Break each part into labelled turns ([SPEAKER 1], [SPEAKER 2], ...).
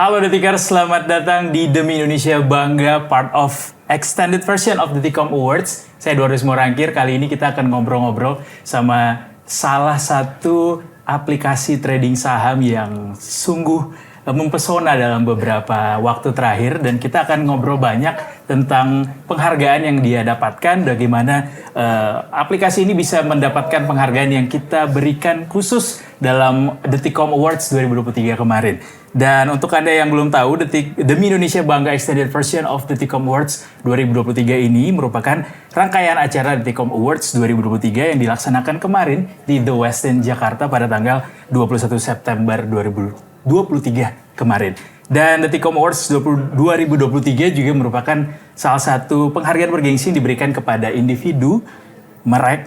[SPEAKER 1] Halo Detikers, selamat datang di Demi Indonesia Bangga, part of extended version of Detikom Awards. Saya Eduardus Morangkir, kali ini kita akan ngobrol-ngobrol sama salah satu aplikasi trading saham yang sungguh mempesona dalam beberapa waktu terakhir. Dan kita akan ngobrol banyak tentang penghargaan yang dia dapatkan, bagaimana aplikasi ini bisa mendapatkan penghargaan yang kita berikan khusus dalam Detikom Awards 2023 kemarin. Dan untuk Anda yang belum tahu, Demi Indonesia Bangga Extended Version of Detikom Awards 2023 ini merupakan rangkaian acara Detikom Awards 2023 yang dilaksanakan kemarin di The West End Jakarta pada tanggal 21 September 2023 kemarin. Dan Detikom Awards 2023 juga merupakan salah satu penghargaan bergengsi yang diberikan kepada individu, merek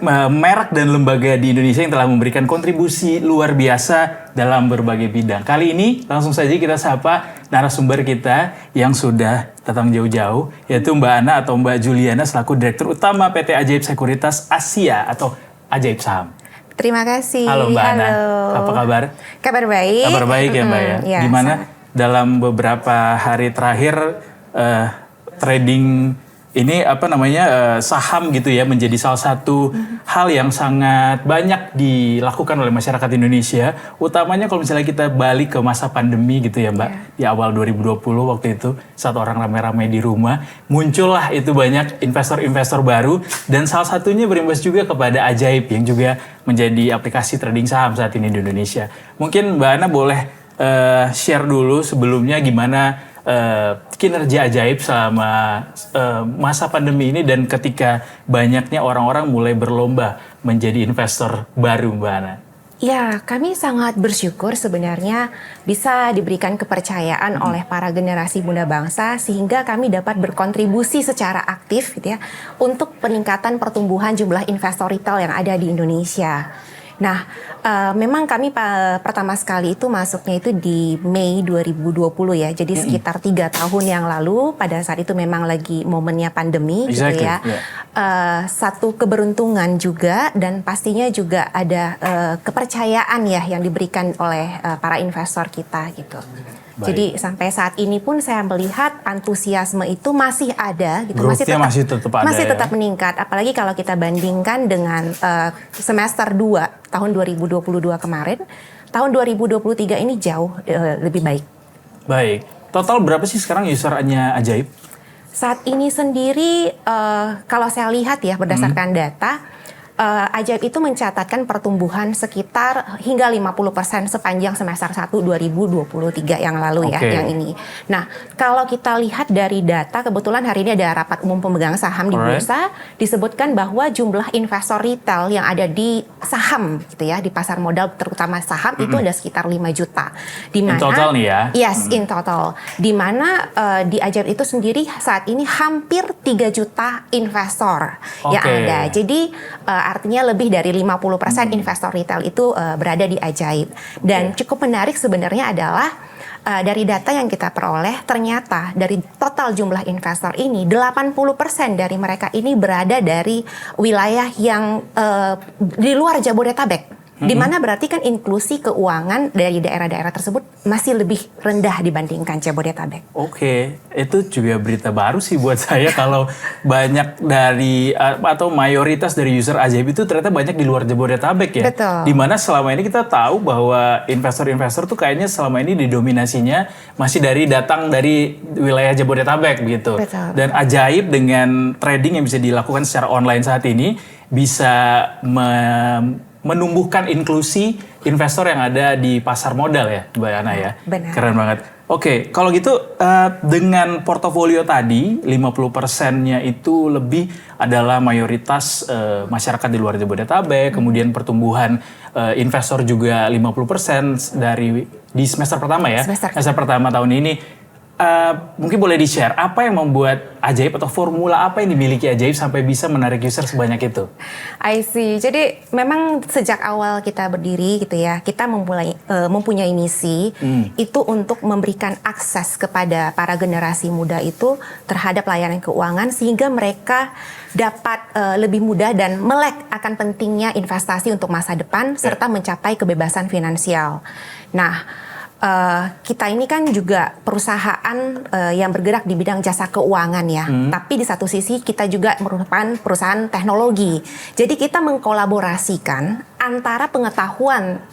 [SPEAKER 1] dan lembaga di Indonesia yang telah memberikan kontribusi luar biasa dalam berbagai bidang. Kali ini langsung saja kita sapa narasumber kita yang sudah datang jauh-jauh, yaitu Mbak Ana atau Mbak Juliana selaku Direktur Utama PT Ajaib Sekuritas Asia atau Ajaib Saham.
[SPEAKER 2] Terima kasih.
[SPEAKER 1] Halo Mbak Ana, apa kabar?
[SPEAKER 2] Kabar baik.
[SPEAKER 1] Kabar baik ya Mbak ya.
[SPEAKER 2] Ya,
[SPEAKER 1] gimana dalam beberapa hari terakhir trading ini saham gitu ya menjadi salah satu hal yang sangat banyak dilakukan oleh masyarakat Indonesia, utamanya kalau misalnya kita balik ke masa pandemi gitu ya Mbak, di awal 2020 waktu itu saat orang ramai-ramai di rumah, muncullah itu banyak investor-investor baru dan salah satunya berimbas juga kepada Ajaib yang juga menjadi aplikasi trading saham saat ini di Indonesia. Mungkin Mbak Ana boleh share dulu sebelumnya gimana kinerja Ajaib selama masa pandemi ini dan ketika banyaknya orang-orang mulai berlomba menjadi investor baru, Mbak Ana.
[SPEAKER 2] Ya, kami sangat bersyukur sebenarnya bisa diberikan kepercayaan oleh para generasi muda bangsa sehingga kami dapat berkontribusi secara aktif gitu ya untuk peningkatan pertumbuhan jumlah investor retail yang ada di Indonesia. Nah, memang kami pertama sekali itu masuknya itu di Mei 2020 ya. Jadi sekitar 3 tahun yang lalu pada saat itu memang lagi momennya pandemi gitu ya. Satu keberuntungan juga dan pastinya juga ada kepercayaan ya yang diberikan oleh para investor kita gitu. Baik. Jadi sampai saat ini pun saya melihat antusiasme itu masih ada gitu, masih tetap meningkat. Apalagi kalau kita bandingkan dengan semester 2 tahun 2022 kemarin, tahun 2023 ini jauh lebih baik.
[SPEAKER 1] Baik. Total berapa sih sekarang usernya Ajaib?
[SPEAKER 2] Saat ini sendiri kalau saya lihat ya berdasarkan data, Ajaib itu mencatatkan pertumbuhan sekitar hingga 50% sepanjang semester 1 2023 yang lalu ya, yang ini. Nah, kalau kita lihat dari data, kebetulan hari ini ada rapat umum pemegang saham di bursa, disebutkan bahwa jumlah investor retail yang ada di saham gitu ya, di pasar modal terutama saham itu ada sekitar 5 juta.
[SPEAKER 1] In total nih ya?
[SPEAKER 2] Yes, in total. Di mana di Ajaib itu sendiri saat ini hampir 3 juta investor yang ada. Jadi artinya lebih dari 50% investor retail itu berada di Ajaib. Dan cukup menarik sebenarnya adalah dari data yang kita peroleh, ternyata dari total jumlah investor ini 80% dari mereka ini berada dari wilayah yang di luar Jabodetabek. Di mana berarti kan inklusi keuangan dari daerah-daerah tersebut masih lebih rendah dibandingkan Jabodetabek.
[SPEAKER 1] Oke, itu juga berita baru sih buat saya kalau banyak dari atau mayoritas dari user Ajaib itu ternyata banyak di luar Jabodetabek ya.
[SPEAKER 2] Betul.
[SPEAKER 1] Di mana selama ini kita tahu bahwa investor-investor tuh kayaknya selama ini didominasinya masih datang dari wilayah Jabodetabek begitu.
[SPEAKER 2] Betul.
[SPEAKER 1] Dan Ajaib dengan trading yang bisa dilakukan secara online saat ini bisa menumbuhkan inklusi investor yang ada di pasar modal ya, Mbak Ana ya.
[SPEAKER 2] Benar.
[SPEAKER 1] Keren banget. Oke, kalau gitu dengan portofolio tadi 50%-nya itu lebih adalah mayoritas masyarakat di luar Jabodetabek, kemudian pertumbuhan investor juga 50% di semester pertama ya. Semester pertama tahun ini. Mungkin boleh di-share apa yang membuat Ajaib atau formula apa yang dimiliki Ajaib sampai bisa menarik user sebanyak itu?
[SPEAKER 2] I see. Jadi memang sejak awal kita berdiri gitu ya, kita mempunyai misi itu untuk memberikan akses kepada para generasi muda itu terhadap layanan keuangan sehingga mereka dapat lebih mudah dan melek akan pentingnya investasi untuk masa depan serta mencapai kebebasan finansial. Nah, kita ini kan juga perusahaan yang bergerak di bidang jasa keuangan ya. Tapi di satu sisi kita juga merupakan perusahaan teknologi. Jadi kita mengkolaborasikan antara pengetahuan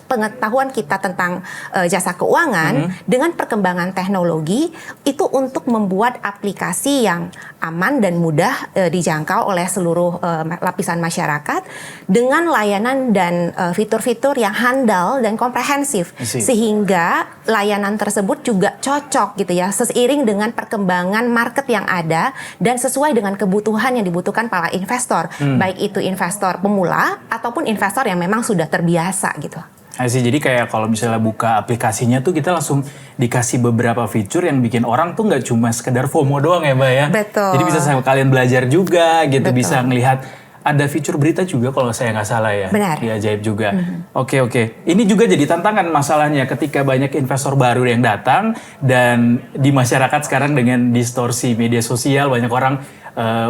[SPEAKER 2] kita tentang jasa keuangan dengan perkembangan teknologi itu untuk membuat aplikasi yang aman dan mudah dijangkau oleh seluruh lapisan masyarakat dengan layanan dan fitur-fitur yang handal dan komprehensif sehingga layanan tersebut juga cocok gitu ya seiring dengan perkembangan market yang ada dan sesuai dengan kebutuhan yang dibutuhkan para investor baik itu investor pemula ataupun investor yang memang sudah terbiasa gitu.
[SPEAKER 1] Jadi kayak kalau misalnya buka aplikasinya tuh kita langsung dikasih beberapa fitur yang bikin orang tuh nggak cuma sekedar FOMO doang ya Mbak ya.
[SPEAKER 2] Betul.
[SPEAKER 1] Jadi bisa sama kalian belajar juga gitu.
[SPEAKER 2] Betul.
[SPEAKER 1] Bisa ngelihat ada fitur berita juga kalau saya nggak salah ya.
[SPEAKER 2] Benar.
[SPEAKER 1] Di Ajaib juga. Oke. Ini juga jadi tantangan masalahnya ketika banyak investor baru yang datang dan di masyarakat sekarang dengan distorsi media sosial banyak orang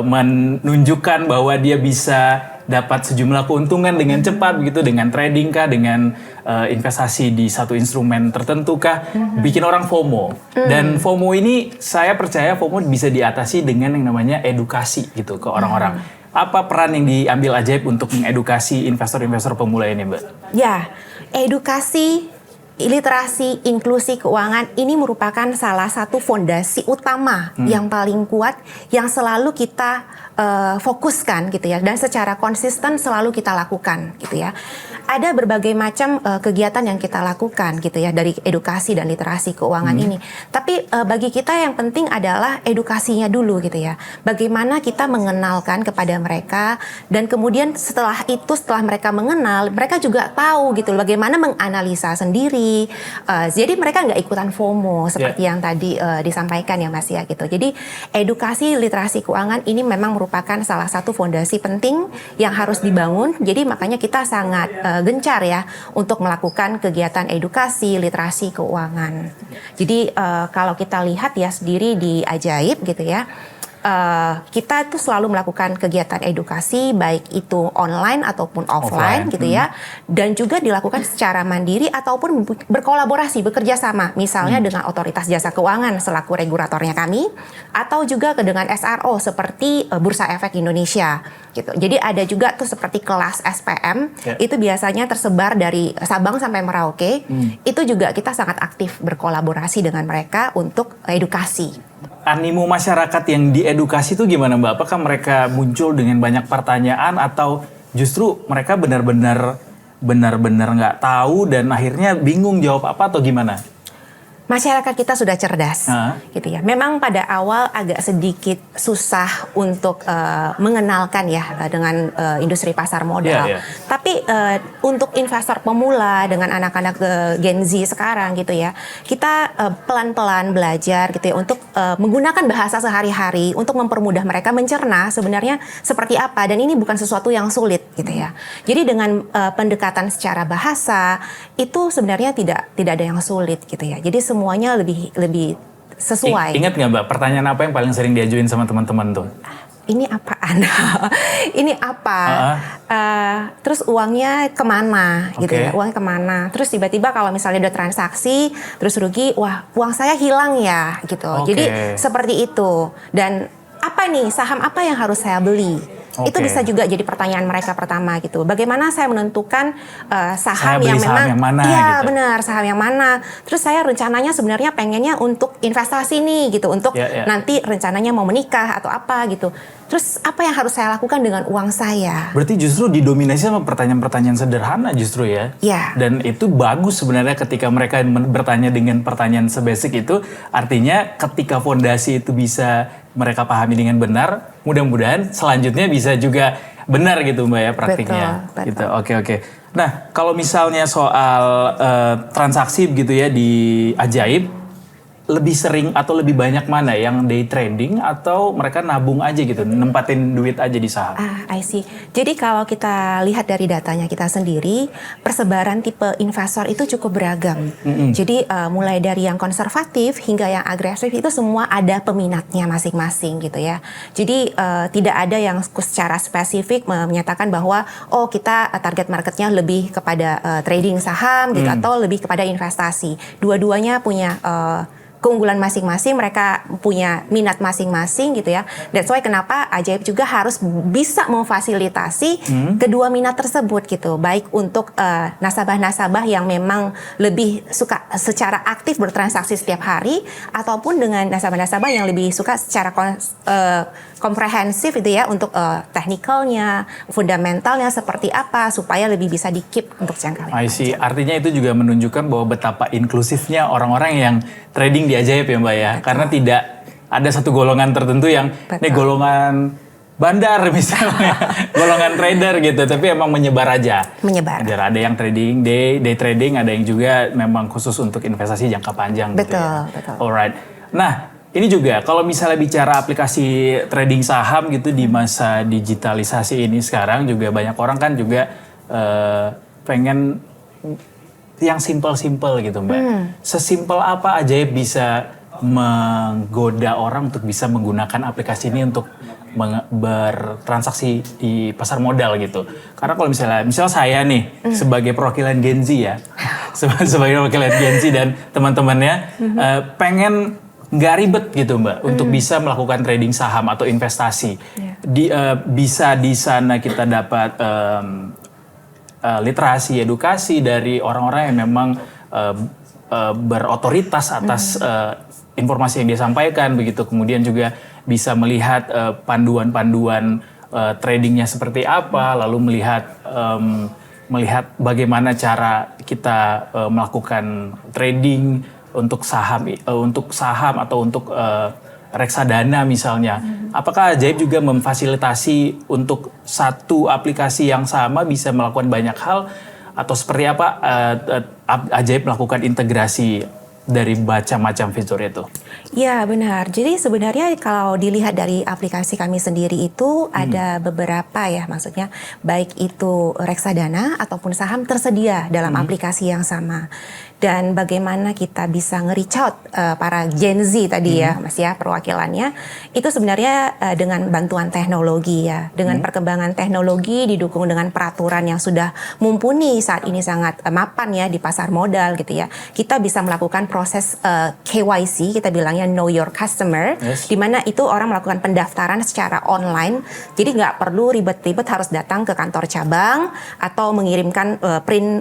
[SPEAKER 1] menunjukkan bahwa dia bisa dapat sejumlah keuntungan dengan cepat begitu dengan trading kah, dengan investasi di satu instrumen tertentu kah, bikin orang FOMO. Dan FOMO ini saya percaya FOMO bisa diatasi dengan yang namanya edukasi gitu ke orang-orang. Apa peran yang diambil Ajaib untuk mengedukasi investor-investor pemula ini, Mbak?
[SPEAKER 2] Ya, edukasi, literasi, inklusi keuangan ini merupakan salah satu fondasi utama yang paling kuat yang selalu kita fokuskan gitu ya dan secara konsisten selalu kita lakukan gitu ya. Ada berbagai macam kegiatan yang kita lakukan gitu ya dari edukasi dan literasi keuangan ini. Tapi bagi kita yang penting adalah edukasinya dulu gitu ya. Bagaimana kita mengenalkan kepada mereka dan kemudian setelah mereka mengenal, mereka juga tahu gitu bagaimana menganalisa sendiri. Jadi mereka nggak ikutan FOMO seperti yang tadi disampaikan ya Mas ya gitu. Jadi edukasi literasi keuangan ini memang merupakan salah satu fondasi penting yang harus dibangun. Jadi makanya kita sangat gencar ya untuk melakukan kegiatan edukasi literasi keuangan. Jadi kalau kita lihat ya sendiri di Ajaib gitu ya. Kita tuh selalu melakukan kegiatan edukasi baik itu online ataupun offline gitu ya dan juga dilakukan secara mandiri ataupun berkolaborasi bekerja sama misalnya dengan otoritas jasa keuangan selaku regulatornya kami atau juga dengan SRO seperti Bursa Efek Indonesia gitu. Jadi ada juga tuh seperti kelas SPM itu biasanya tersebar dari Sabang sampai Merauke. Itu juga kita sangat aktif berkolaborasi dengan mereka untuk edukasi.
[SPEAKER 1] Animo masyarakat yang diedukasi itu gimana Mbak? Apakah mereka muncul dengan banyak pertanyaan atau justru mereka benar-benar nggak tahu dan akhirnya bingung jawab apa atau gimana?
[SPEAKER 2] Masyarakat kita sudah cerdas, gitu ya. Memang pada awal agak sedikit susah untuk mengenalkan ya dengan industri pasar modal. Tapi untuk investor pemula dengan anak-anak Gen Z sekarang gitu ya, kita pelan-pelan belajar gitu ya untuk menggunakan bahasa sehari-hari untuk mempermudah mereka mencerna sebenarnya seperti apa dan ini bukan sesuatu yang sulit gitu ya. Jadi dengan pendekatan secara bahasa itu sebenarnya tidak ada yang sulit gitu ya. Jadi semuanya lebih sesuai.
[SPEAKER 1] Ingat nggak Mbak, pertanyaan apa yang paling sering diajuin sama teman-teman tuh?
[SPEAKER 2] Ini apaan? Ini apa? Terus uangnya kemana? Gitu ya, uangnya kemana? Terus tiba-tiba kalau misalnya ada transaksi, terus rugi, wah uang saya hilang ya, gitu. Jadi seperti itu. Dan apa nih, saham apa yang harus saya beli? Itu bisa juga jadi pertanyaan mereka pertama gitu. Bagaimana saya menentukan saham yang memang
[SPEAKER 1] yang mana,
[SPEAKER 2] iya
[SPEAKER 1] gitu.
[SPEAKER 2] Benar saham yang mana. Terus saya rencananya sebenarnya pengennya untuk investasi nih gitu, untuk nanti rencananya mau menikah atau apa gitu. Terus apa yang harus saya lakukan dengan uang saya?
[SPEAKER 1] Berarti justru didominasi sama pertanyaan-pertanyaan sederhana justru ya. Dan itu bagus sebenarnya ketika mereka bertanya dengan pertanyaan sebasic itu. Artinya ketika fondasi itu bisa mereka pahami dengan benar, mudah-mudahan selanjutnya bisa juga benar gitu Mbak ya praktiknya.
[SPEAKER 2] Betul.
[SPEAKER 1] Gitu. Oke. Nah kalau misalnya soal transaksi begitu ya di Ajaib, lebih sering atau lebih banyak mana, yang day trading atau mereka nabung aja gitu, nempatin duit aja di saham?
[SPEAKER 2] I see. Jadi kalau kita lihat dari datanya kita sendiri, persebaran tipe investor itu cukup beragam. Jadi mulai dari yang konservatif hingga yang agresif itu semua ada peminatnya masing-masing gitu ya. Jadi tidak ada yang secara spesifik menyatakan bahwa oh kita target marketnya lebih kepada trading saham gitu atau lebih kepada investasi. Dua-duanya punya keunggulan masing-masing, mereka punya minat masing-masing gitu ya. That's why kenapa Ajaib juga harus bisa memfasilitasi kedua minat tersebut gitu. Baik untuk nasabah-nasabah yang memang lebih suka secara aktif bertransaksi setiap hari, ataupun dengan nasabah-nasabah yang lebih suka secara komprehensif gitu ya, untuk teknikalnya, fundamentalnya seperti apa supaya lebih bisa di-keep untuk jangka
[SPEAKER 1] I see. Artinya itu juga menunjukkan bahwa betapa inklusifnya orang-orang yang trading di Ajaib ya Mbak ya. Betul. Karena tidak ada satu golongan tertentu yang ini golongan bandar misalnya, golongan trader gitu, tapi emang menyebar aja. Menyebar. Ada yang trading day trading, ada yang juga memang khusus untuk investasi jangka panjang.
[SPEAKER 2] Betul,
[SPEAKER 1] gitu ya.
[SPEAKER 2] betul.
[SPEAKER 1] Alright. Nah, ini juga kalau misalnya bicara aplikasi trading saham gitu di masa digitalisasi ini sekarang, juga banyak orang kan juga pengen yang simple-simple gitu Mbak. Sesimpel apa Ajaib bisa menggoda orang untuk bisa menggunakan aplikasi ini untuk bertransaksi di pasar modal gitu. Karena kalau misalnya saya nih sebagai perwakilan Gen Z ya, sebagai perwakilan Gen Z dan teman-temannya pengen nggak ribet gitu Mbak untuk bisa melakukan trading saham atau investasi. Bisa di sana kita dapat literasi, edukasi dari orang-orang yang memang berotoritas atas informasi yang dia sampaikan begitu. Kemudian juga bisa melihat panduan-panduan tradingnya seperti apa, lalu melihat bagaimana cara kita melakukan trading untuk saham atau untuk reksadana misalnya. Apakah Ajaib juga memfasilitasi untuk satu aplikasi yang sama bisa melakukan banyak hal, atau seperti apa Ajaib melakukan integrasi dari macam-macam fitur itu?
[SPEAKER 2] Ya benar. Jadi sebenarnya kalau dilihat dari aplikasi kami sendiri itu ada beberapa ya, maksudnya baik itu reksadana ataupun saham tersedia dalam aplikasi yang sama. Dan bagaimana kita bisa nge-reach out para Gen Z tadi ya Mas ya, perwakilannya itu sebenarnya dengan bantuan teknologi ya, dengan perkembangan teknologi didukung dengan peraturan yang sudah mumpuni saat ini sangat mapan ya di pasar modal gitu ya. Kita bisa melakukan proses KYC, kita bilangnya Know Your Customer, di mana itu orang melakukan pendaftaran secara online. Jadi nggak perlu ribet-ribet harus datang ke kantor cabang atau mengirimkan print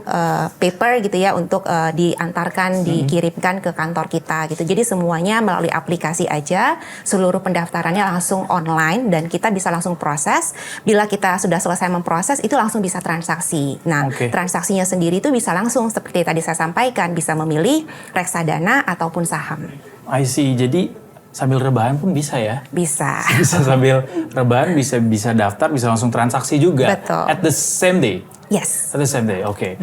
[SPEAKER 2] paper gitu ya untuk diantarkan, dikirimkan ke kantor kita gitu. Jadi semuanya melalui aplikasi aja, seluruh pendaftarannya langsung online dan kita bisa langsung proses. Bila kita sudah selesai memproses, itu langsung bisa transaksi. Nah, transaksinya sendiri itu bisa langsung seperti tadi saya sampaikan, bisa memilih reksadana ataupun saham.
[SPEAKER 1] I see. Jadi sambil rebahan pun bisa ya?
[SPEAKER 2] Bisa.
[SPEAKER 1] Bisa sambil rebahan, bisa daftar, bisa langsung transaksi juga.
[SPEAKER 2] Betul.
[SPEAKER 1] At the same day?
[SPEAKER 2] Yes.
[SPEAKER 1] At the same day, oke.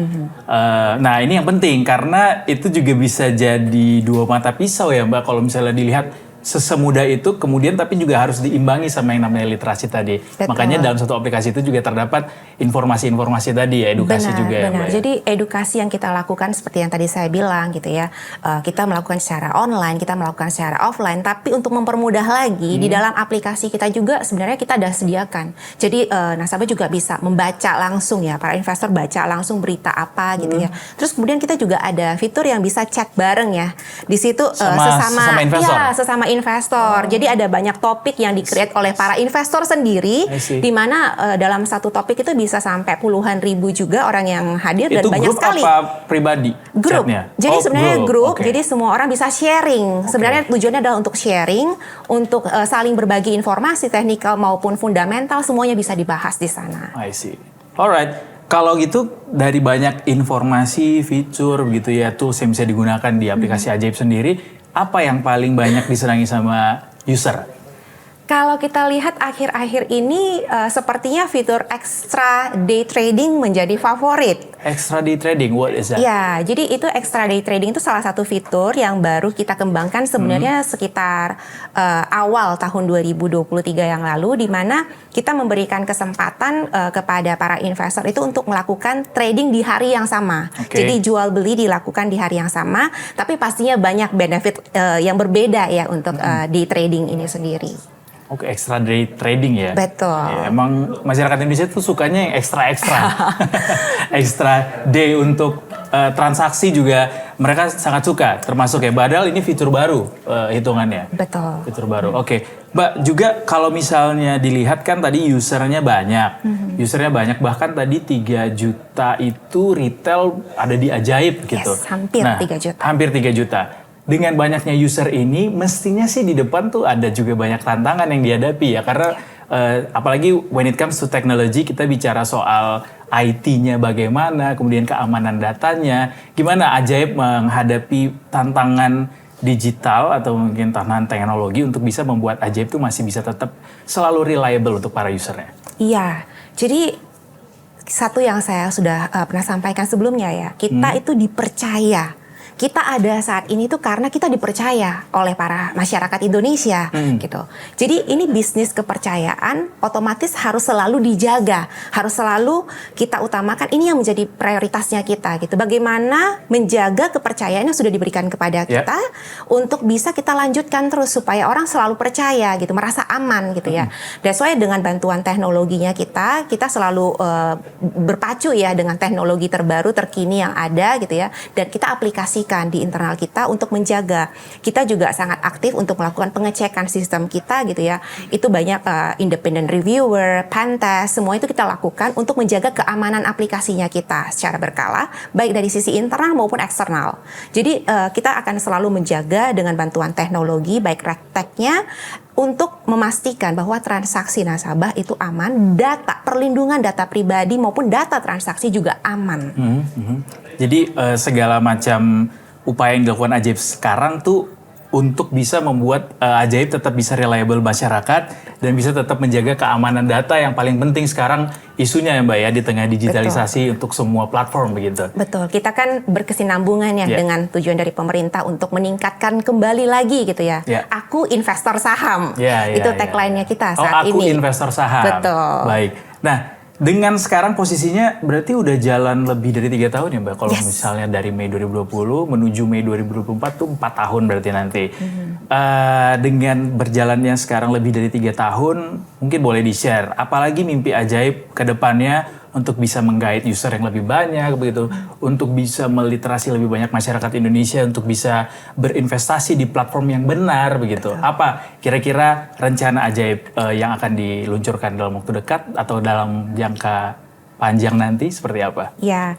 [SPEAKER 1] Nah ini yang penting karena itu juga bisa jadi dua mata pisau ya Mbak, kalau misalnya dilihat sesemudah itu, kemudian tapi juga harus diimbangi sama yang namanya literasi tadi. Betul. Makanya dalam satu aplikasi itu juga terdapat informasi-informasi tadi ya, edukasi juga ya Mbak.
[SPEAKER 2] Jadi edukasi yang kita lakukan seperti yang tadi saya bilang gitu ya, kita melakukan secara online, kita melakukan secara offline, tapi untuk mempermudah lagi di dalam aplikasi kita juga sebenarnya kita sudah sediakan. Jadi nasabah juga bisa membaca langsung ya, para investor baca langsung berita apa gitu ya. Terus kemudian kita juga ada fitur yang bisa chat bareng ya. Di situ sesama investor. Ya, sesama investor. Jadi ada banyak topik yang di-create oleh para investor sendiri, di mana dalam satu topik itu bisa sampai puluhan ribu juga orang yang hadir dan banyak sekali.
[SPEAKER 1] Itu grup apa pribadi?
[SPEAKER 2] Grup.
[SPEAKER 1] Chatnya?
[SPEAKER 2] Jadi sebenarnya grup. Jadi semua orang bisa sharing. Sebenarnya tujuannya adalah untuk sharing, untuk saling berbagi informasi teknikal maupun fundamental, semuanya bisa dibahas di sana.
[SPEAKER 1] I see. Alright. Kalau gitu dari banyak informasi, fitur begitu ya, tools yang bisa digunakan di aplikasi Ajaib sendiri, apa yang paling banyak disenangi sama user?
[SPEAKER 2] Kalau kita lihat akhir-akhir ini sepertinya fitur extra day trading menjadi favorit.
[SPEAKER 1] Extra day trading, what is that?
[SPEAKER 2] Ya, jadi itu extra day trading itu salah satu fitur yang baru kita kembangkan sebenarnya sekitar awal tahun 2023 yang lalu, di mana kita memberikan kesempatan kepada para investor itu untuk melakukan trading di hari yang sama. Jadi jual beli dilakukan di hari yang sama, tapi pastinya banyak benefit yang berbeda ya untuk di trading ini sendiri.
[SPEAKER 1] Oke, extra day trading ya?
[SPEAKER 2] Betul.
[SPEAKER 1] Ya, emang masyarakat Indonesia tuh sukanya yang ekstra-ekstra. Extra day untuk transaksi juga mereka sangat suka, termasuk ya. Padahal ini fitur baru hitungannya.
[SPEAKER 2] Betul.
[SPEAKER 1] Fitur baru. Oke, Mbak, juga kalau misalnya dilihat kan tadi usernya banyak. Usernya banyak, bahkan tadi 3 juta itu retail ada di Ajaib gitu.
[SPEAKER 2] Yes, hampir 3 juta.
[SPEAKER 1] Hampir 3 juta. Dengan banyaknya user ini, mestinya sih di depan tuh ada juga banyak tantangan yang dihadapi ya. Karena apalagi when it comes to technology, kita bicara soal IT-nya bagaimana, kemudian keamanan datanya. Gimana Ajaib menghadapi tantangan digital atau mungkin tantangan teknologi untuk bisa membuat Ajaib tuh masih bisa tetap selalu reliable untuk para usernya?
[SPEAKER 2] Iya, jadi satu yang saya sudah pernah sampaikan sebelumnya ya, kita itu dipercaya. Kita ada saat ini tuh karena kita dipercaya oleh para masyarakat Indonesia gitu. Jadi ini bisnis kepercayaan otomatis harus selalu dijaga, harus selalu kita utamakan. Ini yang menjadi prioritasnya kita gitu. Bagaimana menjaga kepercayaan yang sudah diberikan kepada kita untuk bisa kita lanjutkan terus supaya orang selalu percaya gitu, merasa aman gitu ya. That's why dengan bantuan teknologinya kita selalu berpacu ya dengan teknologi terbaru terkini yang ada gitu ya, dan kita aplikasi di internal kita untuk menjaga. Kita juga sangat aktif untuk melakukan pengecekan sistem kita gitu ya. Itu banyak independent reviewer, pentest, semua itu kita lakukan untuk menjaga keamanan aplikasinya kita secara berkala, baik dari sisi internal maupun eksternal. Jadi kita akan selalu menjaga dengan bantuan teknologi, baik RegTech-nya, untuk memastikan bahwa transaksi nasabah itu aman, perlindungan data pribadi maupun data transaksi juga aman.
[SPEAKER 1] Jadi segala macam upaya yang dilakukan Ajaib sekarang tuh untuk bisa membuat Ajaib tetap bisa reliable masyarakat dan bisa tetap menjaga keamanan data yang paling penting sekarang isunya ya Mbak ya, di tengah digitalisasi untuk semua platform begitu.
[SPEAKER 2] Betul, kita kan berkesinambungan ya dengan tujuan dari pemerintah untuk meningkatkan kembali lagi gitu ya. Aku investor saham, itu tagline-nya kita saat ini.
[SPEAKER 1] Aku investor saham.
[SPEAKER 2] Betul.
[SPEAKER 1] Baik, nah dengan sekarang posisinya berarti udah jalan lebih dari 3 tahun ya Mbak? Kalau misalnya dari Mei 2020 menuju Mei 2024 tuh 4 tahun berarti nanti. Dengan berjalannya sekarang lebih dari 3 tahun, mungkin boleh di-share. Apalagi mimpi Ajaib ke depannya untuk bisa meng-guide user yang lebih banyak begitu, untuk bisa meliterasi lebih banyak masyarakat Indonesia, untuk bisa berinvestasi di platform yang benar begitu. Apa kira-kira rencana Ajaib yang akan diluncurkan dalam waktu dekat atau dalam jangka panjang nanti seperti apa?
[SPEAKER 2] Ya,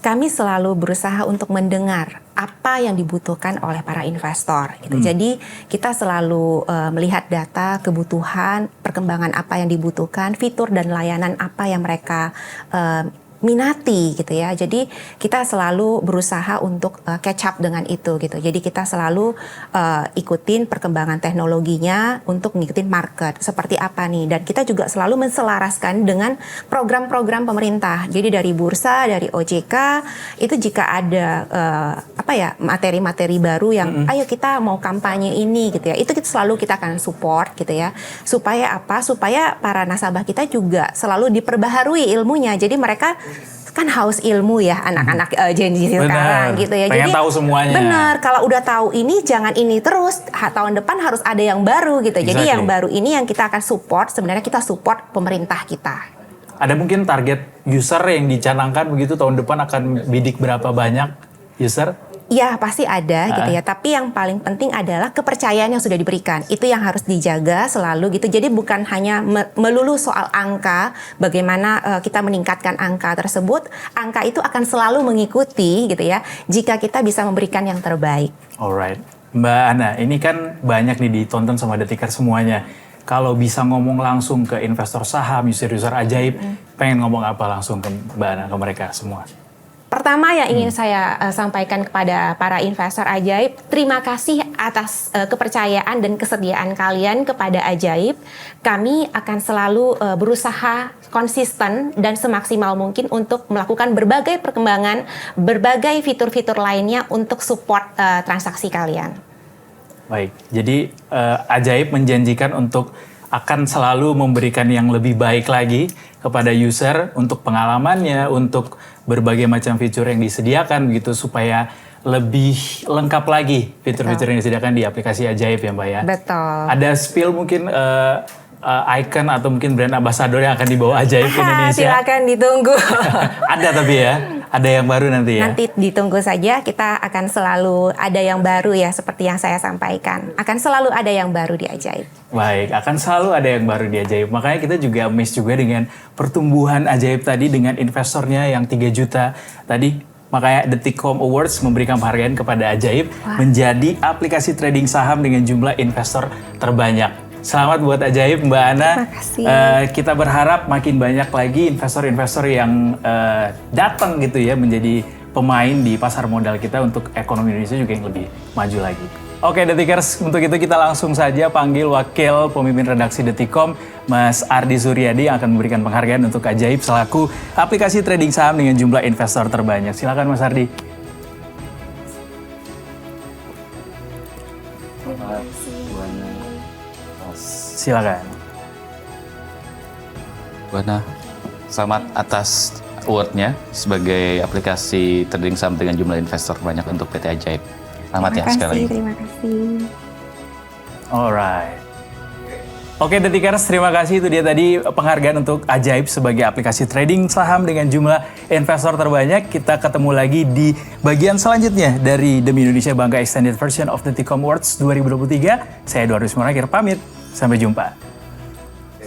[SPEAKER 2] kami selalu berusaha untuk mendengar apa yang dibutuhkan oleh para investor gitu. Jadi kita selalu melihat data, kebutuhan, perkembangan apa yang dibutuhkan, fitur dan layanan apa yang mereka minati gitu ya. Jadi kita selalu berusaha untuk catch up dengan itu gitu. Jadi kita selalu ikutin perkembangan teknologinya untuk ngikutin market seperti apa nih. Dan kita juga selalu menselaraskan dengan program-program pemerintah. Jadi dari bursa, dari OJK itu jika ada materi-materi baru yang ayo kita mau kampanye ini gitu ya. Itu selalu kita akan support gitu ya. Supaya apa? Supaya para nasabah kita juga selalu diperbaharui ilmunya. Jadi mereka kan haus ilmu ya anak-anak Gen Z sekarang gitu ya.
[SPEAKER 1] Pengen
[SPEAKER 2] jadi
[SPEAKER 1] tahu semuanya.
[SPEAKER 2] Benar, kalau udah tahu ini jangan ini terus, tahun depan harus ada yang baru gitu. Jadi yang baru ini yang kita akan support, sebenarnya kita support pemerintah kita.
[SPEAKER 1] Ada mungkin target user yang dicanangkan begitu tahun depan akan bidik berapa banyak user?
[SPEAKER 2] Ya pasti ada gitu ya, tapi yang paling penting adalah kepercayaan yang sudah diberikan. Itu yang harus dijaga selalu gitu. Jadi bukan hanya melulu soal angka, bagaimana kita meningkatkan angka tersebut. Angka itu akan selalu mengikuti gitu ya, jika kita bisa memberikan yang terbaik.
[SPEAKER 1] Alright, Mbak Ana, ini kan banyak nih ditonton sama Detiker semuanya. Kalau bisa ngomong langsung ke investor saham, user-user Ajaib, pengen ngomong apa langsung ke Mbak Ana, ke mereka semua?
[SPEAKER 2] Pertama yang ingin saya sampaikan kepada para investor Ajaib, terima kasih atas kepercayaan dan kesetiaan kalian kepada Ajaib. Kami akan selalu berusaha konsisten dan semaksimal mungkin untuk melakukan berbagai perkembangan, berbagai fitur-fitur lainnya untuk support transaksi kalian.
[SPEAKER 1] Baik, jadi Ajaib menjanjikan untuk akan selalu memberikan yang lebih baik lagi kepada user untuk pengalamannya, untuk berbagai macam fitur yang disediakan begitu supaya lebih lengkap lagi fitur-fitur yang disediakan di aplikasi Ajaib ya Mbak ya.
[SPEAKER 2] Betul.
[SPEAKER 1] Ada spill mungkin icon atau mungkin brand ambassador yang akan dibawa Ajaib ke Indonesia.
[SPEAKER 2] Silakan ditunggu.
[SPEAKER 1] Ada tapi ya, ada yang baru nanti ya.
[SPEAKER 2] Nanti ditunggu saja, kita akan selalu ada yang baru ya seperti yang saya sampaikan. Akan selalu ada yang baru di Ajaib.
[SPEAKER 1] Baik, akan selalu ada yang baru di Ajaib. Makanya kita juga amazed juga dengan pertumbuhan Ajaib tadi dengan investornya yang 3 juta tadi. Makanya Detikom Awards memberikan penghargaan kepada Ajaib menjadi aplikasi trading saham dengan jumlah investor terbanyak. Selamat buat Ajaib Mbak Ana.
[SPEAKER 2] Terima kasih.
[SPEAKER 1] Kita berharap makin banyak lagi investor-investor yang datang gitu ya menjadi pemain di pasar modal kita untuk ekonomi Indonesia juga yang lebih maju lagi. Oke Detikers, untuk itu kita langsung saja panggil Wakil Pemimpin Redaksi Detikom, Mas Ardi Suryadi yang akan memberikan penghargaan untuk Ajaib selaku aplikasi trading saham dengan jumlah investor terbanyak. Silakan Mas Ardi. Silakan.
[SPEAKER 3] Buana, selamat atas award-nya sebagai aplikasi trading saham dengan jumlah investor banyak untuk PT Ajaib. Selamat ya sekali lagi.
[SPEAKER 2] Terima kasih.
[SPEAKER 1] Alright. Oke Detikers, terima kasih. Itu dia tadi penghargaan untuk Ajaib sebagai aplikasi trading saham dengan jumlah investor terbanyak. Kita ketemu lagi di bagian selanjutnya dari Demi Indonesia Bangga Extended Version of Detikom Awards 2023. Saya Edwardus Morakir pamit. Sampai jumpa.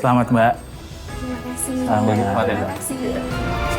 [SPEAKER 1] Selamat Mbak.
[SPEAKER 2] Terima kasih.
[SPEAKER 1] Selamat.
[SPEAKER 2] Terima kasih.